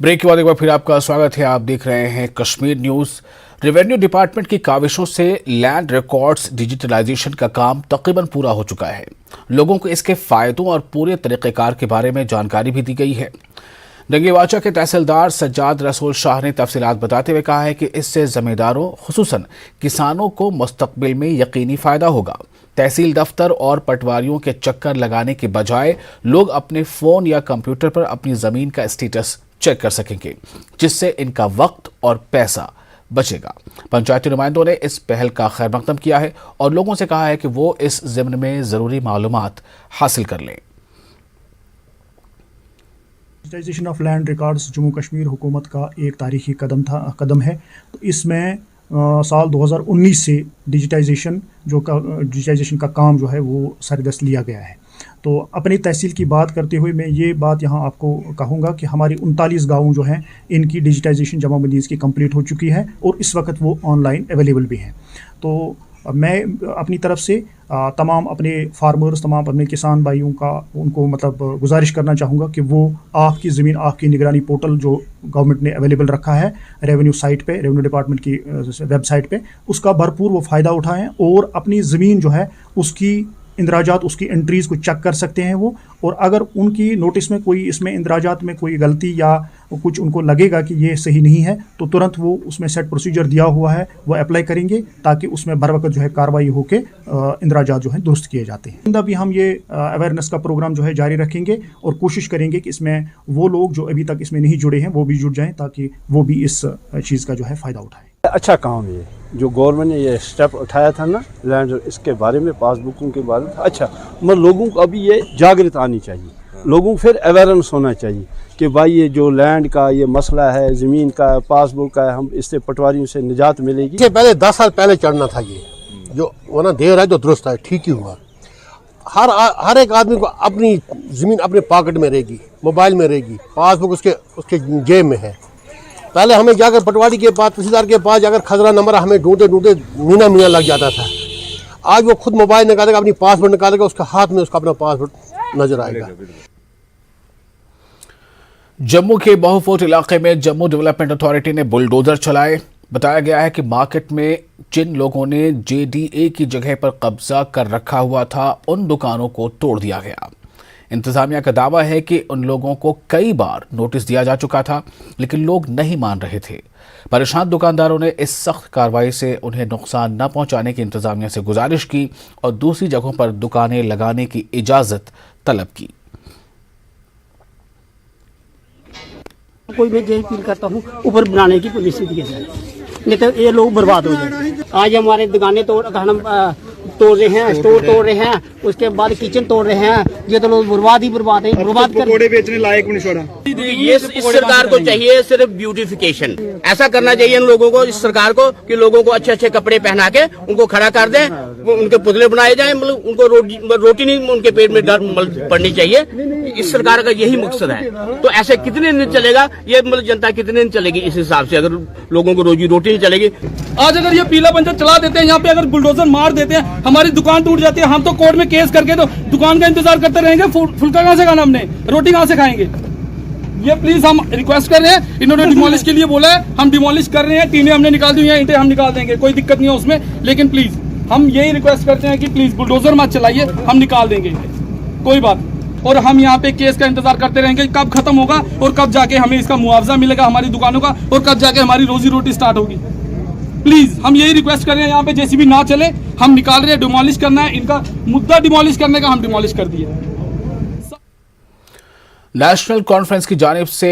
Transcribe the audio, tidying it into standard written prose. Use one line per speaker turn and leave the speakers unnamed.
Break के बाद एक बार फिर आपका स्वागत है। आप देख रहे हैं कश्मीर न्यूज। रेवेन्यू डिपार्टमेंट की काविशों से लैंड रिकॉर्ड्स डिजिटलाइजेशन का काम तकरीबन पूरा हो चुका है। लोगों को इसके फायदों और पूरे तरीक़ेकार के बारे में जानकारी भी दी गई है। डंगीवाचा के तहसीलदार सज्जाद रसूल शाह ने तफसीलात बताते हुए कहा है कि इससे जमींदारों खुसूसन किसानों को मुस्तकबिल में यकीनी फायदा होगा। तहसील दफ्तर और पटवारियों के चक्कर लगाने के बजाय लोग अपने फोन या कंप्यूटर पर अपनी जमीन का स्टेटस चेक कर सकेंगे, जिससे इनका वक्त और पैसा बचेगा। पंचायती नुमाइंदों ने इस पहल का खैर मकदम किया है और लोगों से कहा है कि वो इस ज़िम्न में ज़रूरी मालूमात हासिल कर लें।
Digitization of land records Jammu Kashmir हुकूमत का एक तारीखी कदम है। तो इसमें साल 2019 से डिजिटाइजेशन का काम जो है वो सरदस्त लिया गया है। तो अपनी तहसील की बात करते हुए मैं ये बात यहाँ आपको कहूँगा कि हमारी 39 गाँव जो हैं इनकी डिजिटाइजेशन जमाबंदी इसकी कंप्लीट हो चुकी है और इस वक्त वो ऑनलाइन अवेलेबल भी हैं। तो मैं अपनी तरफ से तमाम अपने फार्मर्स, तमाम अपने किसान भाइयों का उनको मतलब गुजारिश करना चाहूँगा कि वो आपकी ज़मीन आपकी निगरानी पोर्टल जो गवर्नमेंट ने अवेलेबल रखा है रेवेन्यू साइट पे, रेवेन्यू डिपार्टमेंट की वेबसाइट पे, उसका भरपूर वो फ़ायदा उठाएं और अपनी ज़मीन जो है उसकी इंदराजात, उसकी एंट्रीज़ को चेक कर सकते हैं वो। और अगर उनकी नोटिस में कोई इसमें इंदराजात में कोई गलती या कुछ उनको लगेगा कि ये सही नहीं है तो तुरंत वो उसमें सेट प्रोसीजर दिया हुआ है वो अप्लाई करेंगे ताकि उसमें बर वक्त जो है कार्रवाई होकर इंदराजात जो है दुरुस्त किए जाते हैं। अभी हम ये अवेयरनेस का प्रोग्राम जो है जारी रखेंगे और कोशिश करेंगे कि इसमें वो लोग जो अभी तक इसमें नहीं जुड़े हैं वो भी जुड़ जाएँ ताकि वो भी इस चीज़ का जो है फ़ायदा उठाएँ।
अच्छा काम है जो गवर्नमेंट ने ये स्टेप उठाया था ना लैंड इसके बारे में, पासबुकों के बारे में। अच्छा मगर लोगों को अभी ये जागृत आनी चाहिए, लोगों को फिर अवेयरनेस होना चाहिए कि भाई ये जो लैंड का ये मसला है, ज़मीन का, पासबुक का, हम इससे पटवारियों से निजात मिलेगी।
इससे पहले 10 साल पहले चढ़ना था ये जो वरना देर है जो दुरुस्त है, ठीक ही हुआ। हर एक आदमी को अपनी ज़मीन अपने पॉकेट में रहेगी, मोबाइल में रहेगी, पासबुक उसके जेब में है। पहले हमें जाकर पटवारी के पास, तहसीलदार के पास जाकर खजरा नंबर हमें ढूंढते महीना लग जाता था। आज वो खुद मोबाइल निकालेगा, अपनी पासवर्ड निकालेगा, उसके हाथ में उसका अपना पासवर्ड नजर आएगा।
जम्मू के बहुफोट इलाके में जम्मू डेवलपमेंट अथॉरिटी ने बुलडोजर चलाए। बताया गया है कि मार्केट में जिन लोगों ने JDA की जगह पर कब्जा कर रखा हुआ था उन दुकानों को तोड़ दिया गया। इंतजामिया का दावा है कि उन लोगों को कई बार नोटिस दिया जा चुका था लेकिन लोग नहीं मान रहे थे। परेशान दुकानदारों ने इस सख्त कार्रवाई से उन्हें नुकसान न पहुंचाने की इंतजामिया से गुजारिश की और दूसरी जगहों पर दुकानें लगाने की इजाजत तलब की।
कोई मैं यही फील करता हूँ ऊपर बनाने की पॉलिसी दी जाए, नहीं तो ये लोग बर्बाद हो जाए। आज हमारे दुकानें तोड़ रहे हैं, स्टोर तोड़ रहे हैं, उसके बाद किचन तोड़ रहे हैं। ये तो लोग बर्बाद ही बर्बाद है, बर्बाद कर
पकोड़े बेचने लायक भी नहीं छोड़ा।
ये इस सरकार को चाहिए सिर्फ ब्यूटिफिकेशन, ऐसा करना चाहिए इन लोगों को, इस सरकार को कि लोगों को अच्छे अच्छे कपड़े पहना के उनको खड़ा कर दें, उनके पुतले बनाए जाएं, मतलब उनको रोटी नहीं उनके पेट में पड़नी चाहिए। इस सरकार का यही मकसद है। तो ऐसे कितने दिन चलेगा ये, मतलब जनता कितने दिन चलेगी इस हिसाब से, अगर लोगों को रोजी रोटी नहीं चलेगी।
आज अगर ये पीला पंजा चला देते हैं, यहाँ पे अगर बुलडोजर मार देते हैं, हमारी दुकान टूट जाती है, हम तो कोर्ट में केस करके तो दुकान का इंतजार करते रहेंगे। फुल्का कहाँ से खाना हमने, रोटी कहाँ से खाएंगे? ये प्लीज हम रिक्वेस्ट कर रहे हैं, इन्होंने डिमोलिश के लिए बोला है, हम डिमोलिश कर रहे हैं, टीनें हमने निकाल दी हैं, ईंटें हम निकाल देंगे, कोई दिक्कत नहीं है उसमें। लेकिन प्लीज हम यही रिक्वेस्ट करते हैं कि प्लीज बुलडोजर मत चलाइए, हम निकाल देंगे, कोई बात। और हम यहाँ पे केस का इंतजार करते रहेंगे कब खत्म होगा और कब जाके हमें इसका मुआवजा मिलेगा हमारी दुकानों का, और कब जाके हमारी रोजी रोटी स्टार्ट होगी। प्लीज हम यही रिक्वेस्ट कर रहे हैं, यहाँ पे जेसीबी ना चले, हम निकाल रहे हैं, डिमोलिश करना है, इनका मुद्दा डिमोलिश करने का, हम डिमोलिश कर दिए।
नेशनल कॉन्फ्रेंस की जानिब से